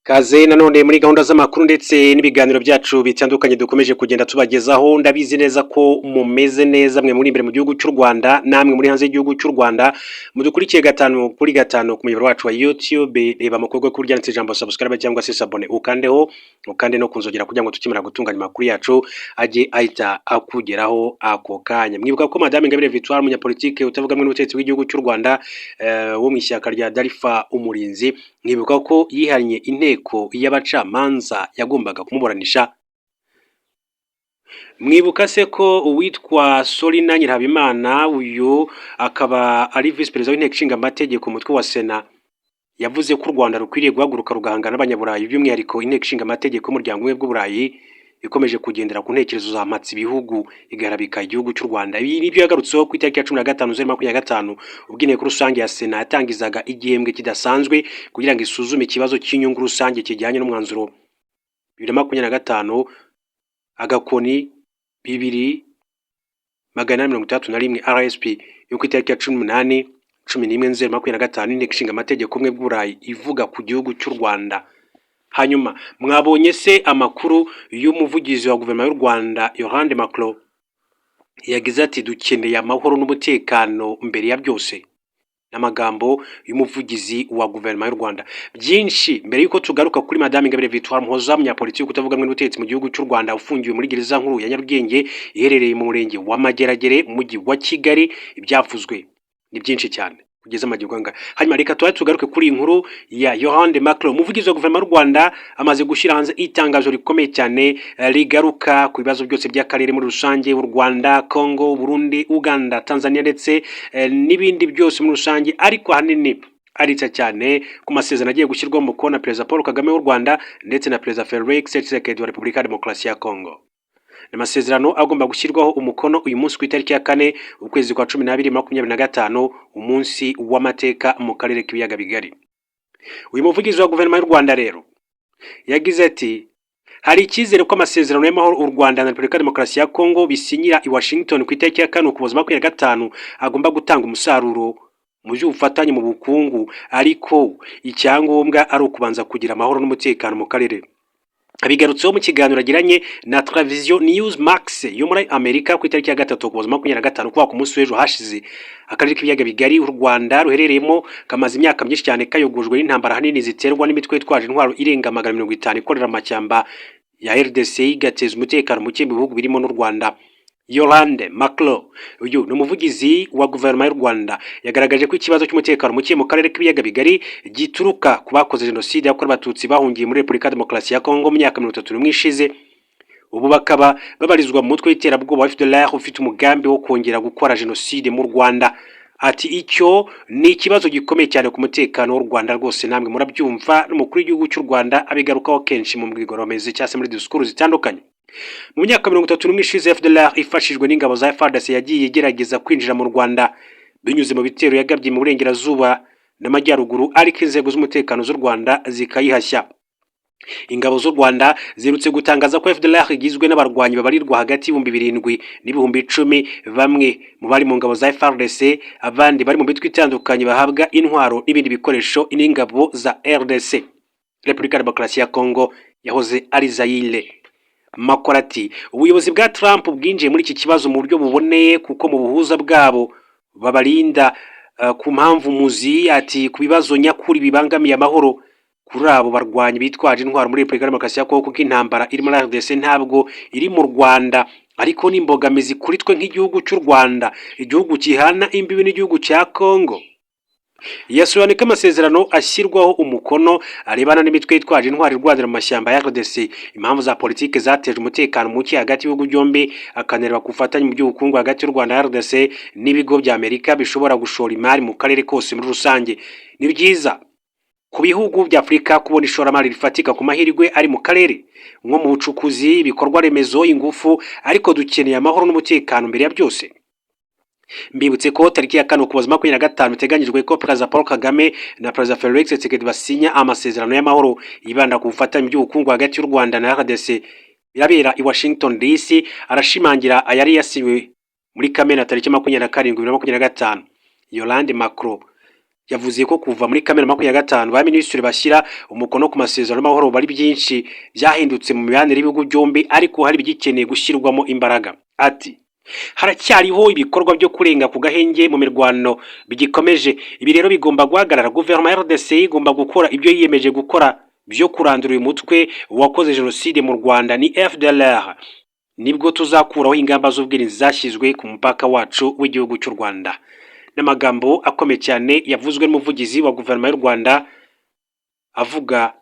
Kaze nanone muri gahunda z'amakuru ndetse n'ibiganiro byacu bitandukanye dukomeje kugenda tubagezaho. Ndabizi neza ko mumeze neza mwe muri imbere mu gihugu cy'u Rwanda namwe muri hanze y'igihugu cy'u Rwanda mudukurikiye gatanu kuri gatanu ku muyoboro wacu wa YouTube. Reba amakuru kuri ryanditse ijambo subscribe cyangwa se sabone ukandeho ukande no kunzogera kugira ngo tukimara gutunganya amakuru yacu ajye ahita akugeraho ako kanya. Mwibuka ko Madame Ingabire Victoire umunyapolitike utavuga mwe n'ubutegetsi bw'igihugu cy'u Rwanda wo mu ishyaka rya Darifa Umurinzi, mwibuka ko yihanye inteko y'abacamanza yagombaga kumuburanisha. Mwibuka se ko uwitwa Solina Nyirhabimana uyu akaba ari vice perezida w'inteko ishinga amategeko umutwe wa Sena yavuze ko u Rwanda rukwiriye guhaguruka rugahangana n'abanyaburayi, by'umwihariko inteko ishinga amategeko y'umuryango umwe bw'uburayi ikomeje kugendera ku ntekerezo za mpatsi ibihugu igarabika igihugu cy'u Rwanda. Ibi nibyo yagarutseho ku itariki ya 15/2025 ubwo inteko rusange ya Sena yatangizaga igihembwe kidasanzwe kugira ngo isuzume ikibazo cy'inyungu rusange kijyanye n'umwanzuro 2025 agakoni 2831 RSP yo ku itariki ya 18/11/2025 inteko ishinga amategeko umwe bw'uburayi ivuga ku gihugu cy'u Rwanda. Hanyuma mwabonye se amakuru y'umuvugizi wa guverinoma y'u Rwanda Yohande Macron yagize ati dukeneye amahoro n'umutekano mbere ya byose. N'amagambo y'umuvugizi wa guverinoma y'u Rwanda. Byinshi mbere yuko tugaruka kuri Madame Ingabire Victoire Muhoza umunyapolitiki utavuga mwe n'ubutegetsi mu gihugu cy'u Rwanda ufungiwe muri gereza nkuru ya Nyarugenge iherereye mu murenge wa Mageragere mu mujyi wa Kigali, ibyavuzwe ni byinshi cyane kugeza amagirwanga. Hanyuma reka tugaruke kuri inkuru ya Yohande Macron umuvugizi wa guverinoma y'u Rwanda amaze gushyira hanze itangazo rikomeye cyane rigaruka ku bibazo byose by'akarere muri rusange, u Rwanda, Congo, Burundi, Uganda, Tanzania ndetse n'ibindi byose muri rusange, ariko ahanini aritsa cyane ku masezerano agiye gushyirwaho umukono na Perezida Paul Kagame w'u Rwanda ndetse na Perezida Felix Tshisekedi wa Repubulika ya Demokarasi ya Congo. Amasezerano agomba gushyirwaho umukono uyu munsi ku itariki ya 4 ukwezi kwa 12/2025 umunsi w'amateka mu karere k'ibiyaga bigari. Uyu muvugizi wa guverinoma y'u Rwanda rero yagize ati hari icyizere ko amasezerano y'amahoro u Rwanda na Repubulika ya Demokarasi ya Congo bisinyira i Washington ku itariki ya 4 Ukuboza 2025 agomba gutanga umusaruro mu by'ubufatanye mu bukungu, ariko icyangombwa ari ukubanza kugira amahoro n'umutekano mu karere. Abigarutseho mu kiganiro agiranye na Travision News Max yo muri Amerika ku itariki ya 3 Ukuboza 2025 kuva ku munsi w'ejo hashize. Akarere k'ibiyaga bigari u Rwanda ruherereyemo kamaze imyaka myinshi cyane kayogojwe n'intambara hanini ziterwa n'imitwe itwaje intwaro irenga 150 ikorera amashyamba ya RDC igateza umutekano muke mu bihugu birimo n'u Rwanda. Yohande Macron uyu ni umuvugizi wa guverinoma y'u Rwanda yagaragaje ko ikibazo cy'umutekano muke mu karere k'ibiyaga bigari gituruka ku bakoze jenoside yakorewe abatutsi bahungiye muri Repubulika ya Demokarasi ya Congo mu myaka 31 ishize. Ubu bakaba babarizwa mu mutwe w'iterabwoba wa FDLR ufite umugambi wo kongera gukora jenoside mu Rwanda. Ati icyo ni ikibazo gikomeye cyane ku mutekano w'u Rwanda rwose, namwe murabyumva n'umukuru w'igihugu cy'u Rwanda abigarukaho kenshi mu mbwirwaruhame cyangwa se muri disikuru zitandukanye. Mu myaka 31 ishize FDLR ifashijwe n'ingabo za FARDC yagiye igerageza kwinjira mu Rwanda binyuze mu bitero yagabye mu burengerazuba n'amajyaruguru, ariko inzego z'umutekano z'u Rwanda zikayihashya. Ingabo z'u Rwanda zirutse gutangaza ko FDLR igizwe n'abarwanyi babarirwa hagati y'ibihumbi 7 n'ibihumbi 10, bamwe mu bari mu ngabo za FARDC, abandi bari mu bitwa itandukanye bahabwa intwaro n'ibindi bikoresho n'ingabo za RDC. Repubulika ya Demokarasi ya Congo yahoze ari Zaire. Makorati ubuyobozi bwa Trump bwinjiye muri iki kibazo mu buryo buboneye kuko mu buhuza bwabo babarinda ku mpamvu muzi, ati ku bibazo nyakuri bibangamiye amahoro kuri abo barwanyi bitwaje intwaro muri Repubulika ya Demokarasi ya Congo, kuko intambara iri muri RDC ntabwo iri mu Rwanda, ariko n'imbogamizi kuri twe nk'igihugu cy'u Rwanda, igihugu kihana imbibi n'igihugu cya Congo. Yasobanuye ko amasezerano ashyirwaho umukono arebana n'imitwe yitwaje intwari irwanira mu mashyamba ya RDC, impamvu za politike zateje umutekano muke hagati y'ibihugu byombi, akanareba ku bufatanye mu by'ubukungu hagati y'u Rwanda na RDC n'ibigo bya Amerika bishobora gushora imari mu karere kose muri rusange. Ni byiza ku bihugu bya Afurika kubona ishoramari rifatika ku mahirwe ari mu karere nko mu bucukuzi, ibikorwa remezo, ingufu, ariko dukeneye amahoro n'umutekano mbere ya byose. Mbibutse ko tariki ya 4 Ukuboza 2025 iteganyijwe ko Perezida Paul Kagame na Perezida Felix Tshisekedi basinya amasezerano y'amahoro yibanda ku bufatanye by'ubukungu hagati y'u Rwanda na RDC. Birabera i Washington DC, arashimangira ayari yasinywe muri Kamena tariki 27/2025. Yohande Macron yavuze ko kuva muri Kamena 2025 ba minisitiri bashyira umukono ku masezerano y'amahoro bari byinshi byahindutse mu mibanire y'ibihugu byombi, ariko hari bigikeneye gushyirwamo imbaraga. Ati haracyariho ibikorwa byo kurenga ku gahenge mu mirwano bigikomeje. Ibi rero bigomba guhagarara. Guverinoma ya RDC igomba gukora ibyo yiyemeje gukora byo kurandura uyu mutwe wakoze jenoside mu Rwanda ni FDLR. Nibwo tuzakuraho ingamba z'ubwirinzi zashyizwe ku mupaka wacu w'igihugu cy'u Rwanda. N'amagambo akomeye cyane yavuzwe n'umuvugizi wa guverinoma y'u Rwanda avuga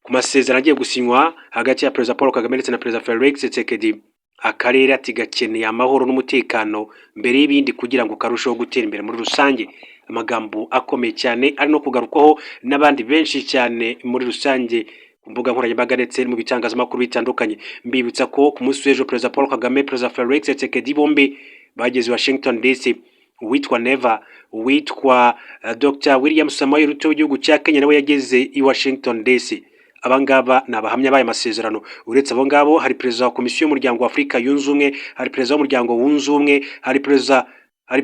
ku masezerano agiye gusinywa hagati ya Perezida Paul Kagame ndetse na Perezida Felix Tshisekedi. Akarere ati gakeneye amahoro n'umutekano mbere y'ibindi kugira ngo karusheho gutera imbere muri rusange. Amagambo akomeye cyane ari no kugarukwaho n'abandi benshi cyane muri rusange ku mbuga nkoranyambaga ndetse mu bitangazamakuru bitandukanye. Mbibutsa ko ku munsi w'ejo Perezida Paul Kagame, Perezida Felix Tshisekedi bombi bageze Washington DC. Uwitwa Neva, uwitwa Dr. William Samoei Ruto w'igihugu cya Kenya nawe yageze i Washington DC. Abangaba ni abahamya b'aya masezerano. Uretse abo ngabo hari perezida wa komisiyo y'umuryango wa Afurika yunze ubumwe, hari perezida w'umuryango wunze ubumwe, hari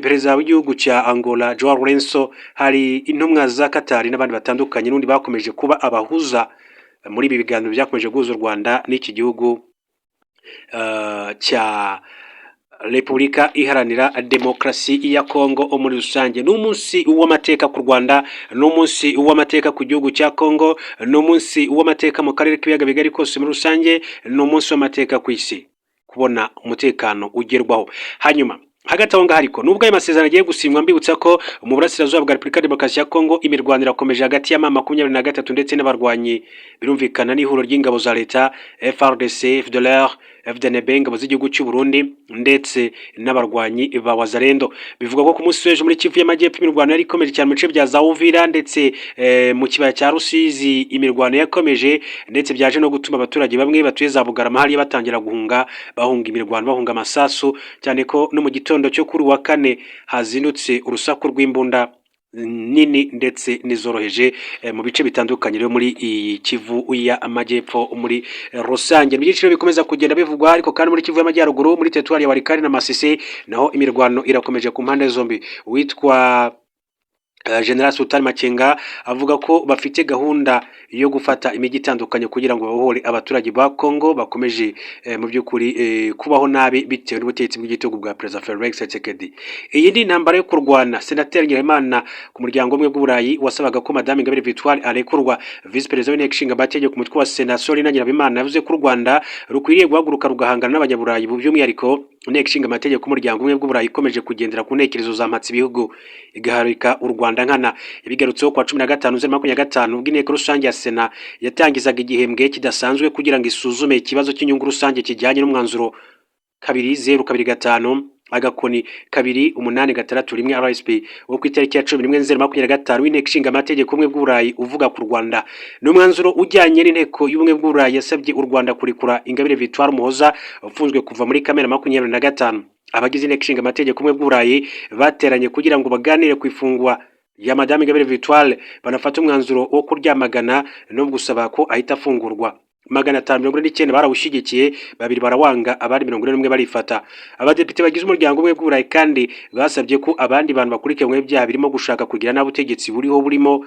perezida w'igihugu cya Angola Joao Lourenço, hari intumwa za Qatar n'abandi batandukanye n'undi bakomeje kuba abahuza muri ibi biganiro byakomeje guhuza u Rwanda n'iki gihugu cya Repubulika Iharanira Demokarasi ya Kongo muri rusange. N'umunsi w'amateka ku Rwanda, n'umunsi w'amateka ku gihugu cya Kongo, n'umunsi w'amateka mu karere k'ibiyaga bigari kose muri rusange, n'umunsi w'amateka ku isi kubona umutekano ugerwaho. Hanyuma hagati aho ngaho ariko nubwo ayo masezerano agiye gusinywa, mbibutsa ko mu burasirazuba bwa Repubulika Demokarasi ya Kongo imirwano irakomeje hagati ya M23 ndetse n'abarwanyi birumvikana n'ihuriro ry'ingabo za leta FARDC, FDLR, FDNB, ingabo z'igihugu cy'u Burundi ndetse n'abarwanyi ba Wazalendo. Bivuga ko ku munsi w'ejo muri Kivu y'Amajyepfo imirwano yari ikomeje cyane mu bice bya za Uvira ndetse mu kibaya cya Rusizi imirwano yakomeje ndetse byaje no gutuma abaturage bamwe batuye za Bugarama hariya batangira bahunga imirwano, bahunga amasasu, cyane ko no mu gitondo cyo kuri wa kane hazindutse urusaku rw'imbunda nini ndetse nizoroheje mu bice bitandukanye rero muri Kivu y'Amajyepfo muri rusange. Ibyiciro bikomeza kugenda bivugwa, ariko kandi muri Kivu y'Amajyaruguru muri teritwari ya Walikari na Masisi naho imirwano irakomeje ku mpande zombi. Witwa General Sultan Makenga avuga ko bafite gahunda yo gufata imijyi itandukanye kugira ngo babohore abaturage ba Kongo bakomeje mu by'ukuri kubaho nabi bitewe n'ubutegetsi bw'igitugu bwa Perezida Felix Tshisekedi. Iyi ni intambara yo kurwana. Senateri Nyiramana ku muryango umwe bw'Uburayi wasabaga ko Madame Ingabire Victoire arekurwa. Vice Perezida w'Inteko Ishinga Amategeko ku mutwe wa Sena Sorina Nyirabimana yavuze ko u Rwanda rukwiriye guhaguruka rugahangana n'abanyaburayi by'umwihariko Inteko Ishinga Amategeko y'umuryango umwe bw'Uburayi ikomeje kugendera ku ntekerezo za mpatsi ibihugu igaharika u Rwanda nkana. Ibigarutseho kwa 15/2025 ubwo inteko rusange ya Sena yatangizaga igihembwe kidasanzwe kugira ngo isuzume ikibazo cy'inyungu rusange kijyanye n'umwanzuro 2025 agakoni 2861 RSP wo ku itariki ya 11/2025 w'Inteko Ishinga Amategeko y'ubumwe bw'Uburayi uvuga ku Rwanda. N'umwanzuro ujyanye n'inteko y'ubumwe bw'Uburayi yasabye u Rwanda kurekura Ingabire Victoire Umuhoza ufunzwe kuva muri Kamena 2025. Abagize Inteko Ishinga Amategeko y'ubumwe bw'Uburayi bateranye kugira ngo baganire ku ifungwa ya Madame Ingabire Victoire, banafata umwanzuro wo kuryamagana no gusaba ko ahita afungurwa. 549 barawushyigikiye, 2 barawanga, abandi 41 barifata. Abadepite bagize umuryango umwe bw'Uburayi kandi basabye ko abandi bantu bakurikiranwe ibyaha birimo gushaka kugira n'abutegetsi burimo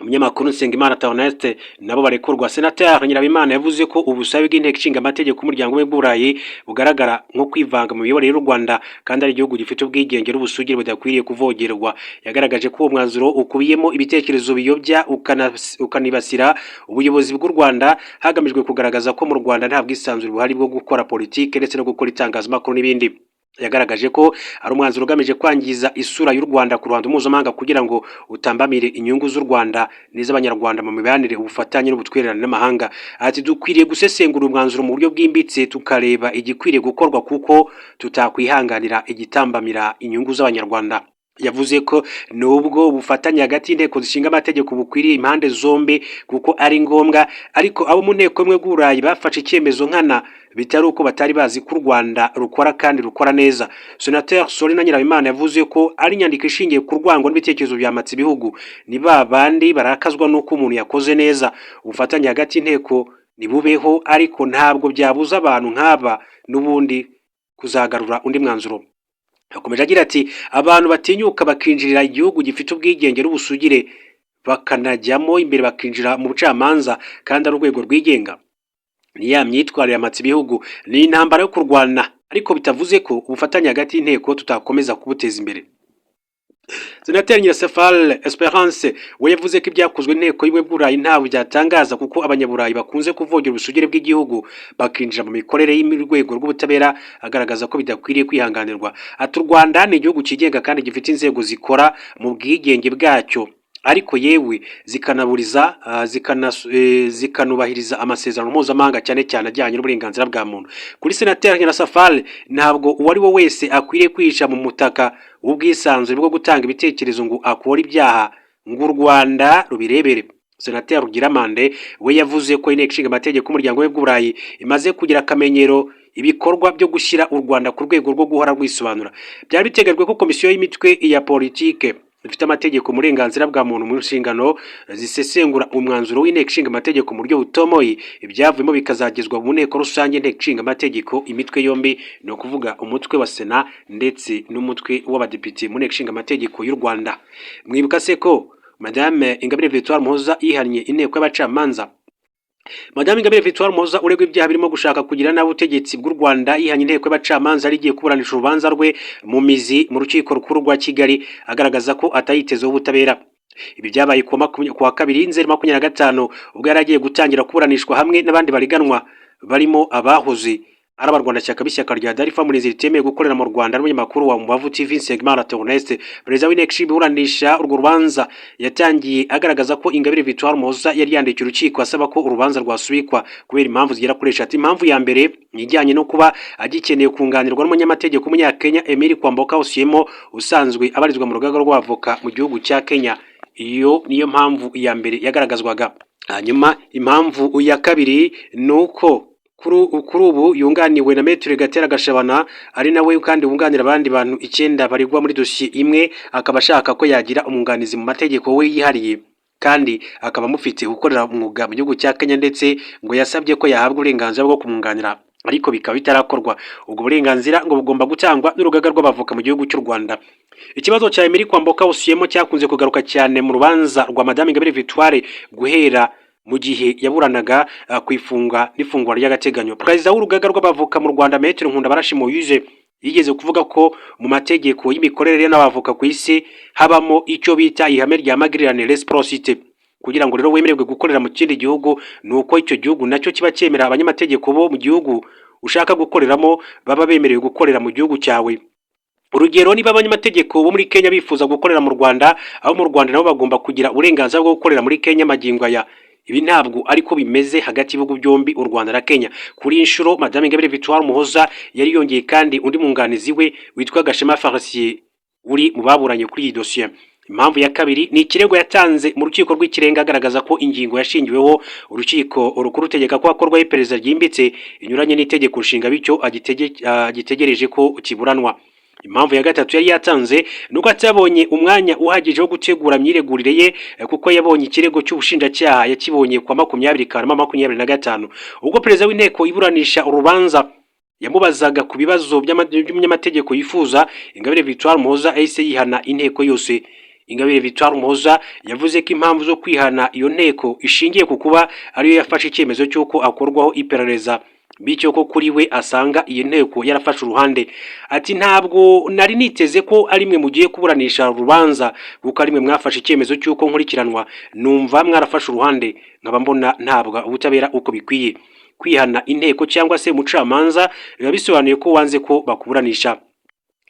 umunyamakuru Nsengimana Theoneste nabo barekurwa. Senateri Nyirabimana yavuze ko ubusabe bw'Inteko Ishinga Amategeko y'umuryango umwe bw'Uburayi bugaragara nko kwivanga mu miyoborere y'u Rwanda kandi ari igihugu gifite ubwigenge n'ubusugire budakwiriye kuvogerwa. Yagaragaje ko uwo mwanzuro ukubiyemo ibitekerezo biyobya ukanibasira ubuyobozi bw'u Rwanda hagamijwe kugaragaza ko mu Rwanda nta bwisanzure buhari bwo gukora politike ndetse no gukora itangazamakuru n'ibindi. Yagaragaje ko ari umwanzuro ugamije kwangiza isura y'u Rwanda ku ruhando mpuzamahanga kugira ngo utambamire inyungu z'u Rwanda n'iz'abanyarwanda mu mibanire, ubufatanye n'ubutwererane n'amahanga. Ati dukwiriye gusesengura umwanzuro mu buryo bwimbitse tukareba igikwiriye gukorwa kuko tutakwihanganira igitambamira inyungu z'abanyarwanda. Yavuze ko nubwo ubufatanye hagati y'inteko zishinga amategeko bukwiriye impande zombi kuko ari ngombwa, ariko abo mu nteko imwe bw'Uburayi bafashe icyemezo nkana bitari uko batari bazi ko u Rwanda rukora kandi rukora neza. Senateri Sorina Nyirabimana yavuze ko ari inyandiko ishingiye ku rwango n'ibitekerezo bya mpatsi ibihugu, ni babandi barakazwa n'uko umuntu yakoze neza. Ubufatanye hagati y'inteko nibubeho, ariko ntabwo byabuza abantu nk'aba n'ubundi kuzagarura undi mwanzuro. Yakomeje agira ati abantu batinyuka bakinjirira igihugu gifite ubwigenge n'ubusugire bakanajyamo imbere bakinjira mu bucamanza kandi ari urwego rwigenga, ni ya myitwarire yamatse ibihugu, ni intambara yo kurwana, ariko bitavuze ko ubufatanye hagati y'inteko tutakomeza kubuteza imbere. Senateri Nyirasafari Esperance we yavuze ko ibyakozwe n'inteko y'ubumwe bw'Uburayi ntabwo byatangaza kuko abanyaburayi bakunze kuvogera ubusugire bw'igihugu bakinjira mu mikorere y'urwego rw'ubutabera, agaragaza ko bidakwiriye kwihanganirwa. Ati u Rwanda ni igihugu cyigenga kandi gifite inzego zikora mu bwigenge bwacyo, ariko yewe zikanaburiza zikanubahiriza amasezerano mpuzamahanga cyane cyane ajyanye n'uburenganzira bwa muntu. Kuri Senateri Nyirasafari, ntabwo uwo ari we wese akwiriye kwihisha mu mutaka w'ubwisanzure bwo gutanga ibitekerezo ngo akore ibyaha ngo u Rwanda rubirebere. Senateri Rugiramande we yavuze ko inteko ishinga amategeko y'umuryango w'Uburayi imaze kugira akamenyero ibikorwa byo gushyira u Rwanda ku rwego rwo guhora rwisobanura. Byari biteganyijwe ko komisiyo y'imitwe ya politike ifite amategeko uburenganzira bwa muntu mu nshingano zisesengura umwanzuro w'inteko ishinga amategeko mu buryo butomoye, ibyavuyemo bikazagezwa mu nteko rusange inteko ishinga amategeko imitwe yombi, ni ukuvuga umutwe wa Sena ndetse n'umutwe w'abadepite mu nteko ishinga amategeko y'u Rwanda. Mwibuka se ko Madame Ingabire Victoire Umuhoza yihannye inteko y'abacamanza? Madame Ingabire Victoire Umuhoza uregwa ibyaha birimo gushaka kugira nabi ubutegetsi bw'u Rwanda yihanye inteko y'abacamanza rigiye kuburanisha urubanza rwe mu mizi mu rukiko rukuru rwa Kigali, agaragaza ko atayitezeho ubutabera. Ibi byabaye ku wa kabiri Nzeri 2025 ubwo yari agiye gutangira kuburanishwa hamwe n'abandi bariganwa barimo abahoze ari abarwanashyaka b'ishyaka rya Darifa Murinzi ritemeye gukorera mu Rwanda n'umunyamakuru wa Mubavu TV Segmara Theoneste. Perezida w'inteko ishinga iburanisha urwo rubanza yatangiye agaragaza ko Ingabire Victoire Umuhoza yari yandikiye urukiko asaba ko urubanza rwasubikwa kubera impamvu zigera kuri 3. Impamvu ya mbere ijyanye no kuba agikeneye kunganirwa n'umunyamategeko w'umunyakenya Emile Kwamboka Osiemo usanzwe abarizwa mu rugaga rw'avoka mu gihugu cya Kenya. Iyo niyo mpamvu ya mbere yagaragazwaga. Hanyuma impamvu ya kabiri nuko kuri ubu yunganiwe na Maître Gatera Gashabana, ari nawe kandi wunganira abandi bantu 9 barigwa muri dosiye imwe, akaba ashaka ko yagira umwunganizi mu mategeko we yihariye kandi akaba mufite gukorera umwuga mu gihugu cya Kenya, ndetse ngo yasabye ko yahabwa uburenganzira bwo kumwunganira, ariko bikaba bitarakorwa. Ubwo burenganzira ngo bugomba gutangwa n'urugaga rw'abavoka mu gihugu cy'u Rwanda. Ikibazo cya Emile Kwamboka Osiemo cyakunze kugaruka cyane mu rubanza rwa Madame Ingabire Victoire guhera mu gihe yaburanaga kwifunga n'ifungwa ry'agateganyo. Perezida w'urugaga rw'abavoka mu Rwanda Maître Nkundabarashi Moise yigeze kuvuga ko mu mategeko y'imikorere n'abavoka ku isi habamo icyo bita ihame rya magirirane reciprocité. Kugira ngo rero wemererwe gukorera mu kindi gihugu, nuko icyo gihugu nacyo kiba cyemera abanyamategeko bo mu gihugu ushaka gukoreramo baba bemerewe gukorera mu gihugu cyawe. Urugero, niba abanyamategeko bo muri Kenya bifuza gukorera mu Rwanda, aho mu Rwanda nabo bagomba kugira uburenganzira bwo gukorera muri Kenya magingo aya. Ibi ntabwo ariko bimeze hagati y'ibihugu byombi u Rwanda na Kenya. Kuri inshuro Madame Ingabire Victoire Umuhoza yari yongeye kandi undi mwunganizi we witwa Gashema Farcier uri mu baburanye kuri iyi dosiye. Impamvu ya kabiri ni ikirego yatanze mu rukiko rw'ikirenga agaragaza ko ingingo yashingiweho urukiko rukuru rutegeka ko hakorwaho iperereza ryimbitse inyuranye n'itegeko nshinga, bityo agitegereje ko kiburanwa. Impamvu ya gatatu yari yatanze nuko atabonye umwanya uhagije wo gutegura imyiregurire ye, kuko yabonye ikirego cy'ubushinjacyaha yakibonye kwa 20 Kanama 2025 ubwo perezida w'inteko iburanisha urubanza yamubazaga ku bibazo by'umunyamategeko yifuza. Ingabire Victoire Umuhoza ahise yihana inteko yose. Ingabire Victoire Umuhoza yavuze ko impamvu zo kwihana iyo nteko ishingiye ku kuba ariyo yafashe icyemezo cy'uko akorwaho iperereza, bityo ko kuri we asanga iyi nteko yarafashe uruhande. Ati ntabwo nari niteze ko ari mwe mugiye kuburanisha urubanza, kuko ari mwe mwafashe icyemezo cy'uko nkurikiranwa, numva mwarafashe uruhande, nkaba mbona ntabwo ubutabera uko bikwiye. Kwihana inteko cyangwa se umucamanza biba bisobanuye ko wanze ko bakuburanisha.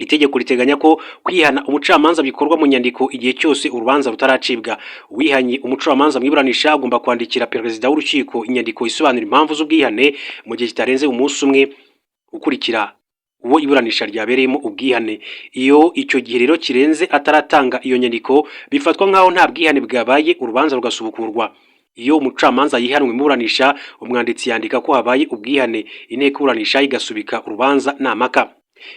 Itegeko riteganya ko kwihana umucamanza bikorwa mu nyandiko igihe cyose urubanza rutaracibwa. Wihanye umucamanza mwiburanisha agomba kwandikira perezida w'urukiko inyandiko isobanura impamvu z'ubwihane mu gihe kitarenze umunsi umwe ukurikira uwo iburanisha ryabereyemo ubwihane. Iyo icyo gihe rero kirenze ataratanga iyo nyandiko, bifatwa nk'aho nta bwihane bwabaye, urubanza rugasubukurwa. Iyo umucamanza yihanwe mu buranisha, umwanditsi yandika ko habaye ubwihane, inteko iburanisha igasubika urubanza namaka.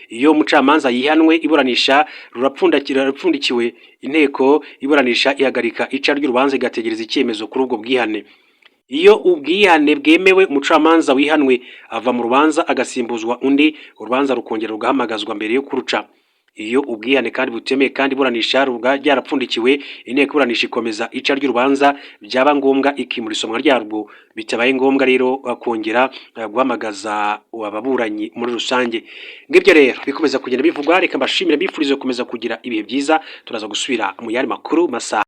Iyo umucamanza yihanwe, iburanisha rurapfundikiwe, inteko iburanisha ihagarika ica ry'urubanza igategereza icyemezo kuri ubwo bwihane. Iyo ubwihane bwemewe, umucamanza wihanwe ava mu rubanza agasimbuzwa undi, urubanza rukongera rugahamagazwa mbere yo kuruca. iyo ubwihane kandi butemeye kandi iburanisha ryarapfundikiwe, inteko iburanisha ikomeza ica ry'urubanza, byaba ngombwa ikimura isomwa ryarwo, bitabaye ngombwa rero kongera guhamagaza ababuranyi muri rusange. Ngibyo rero bikomeza kugenda bivugwa, reka mbashimire mbifurize gukomeza kugira ibihe byiza, turaza gusubira mu yandi makuru masaha.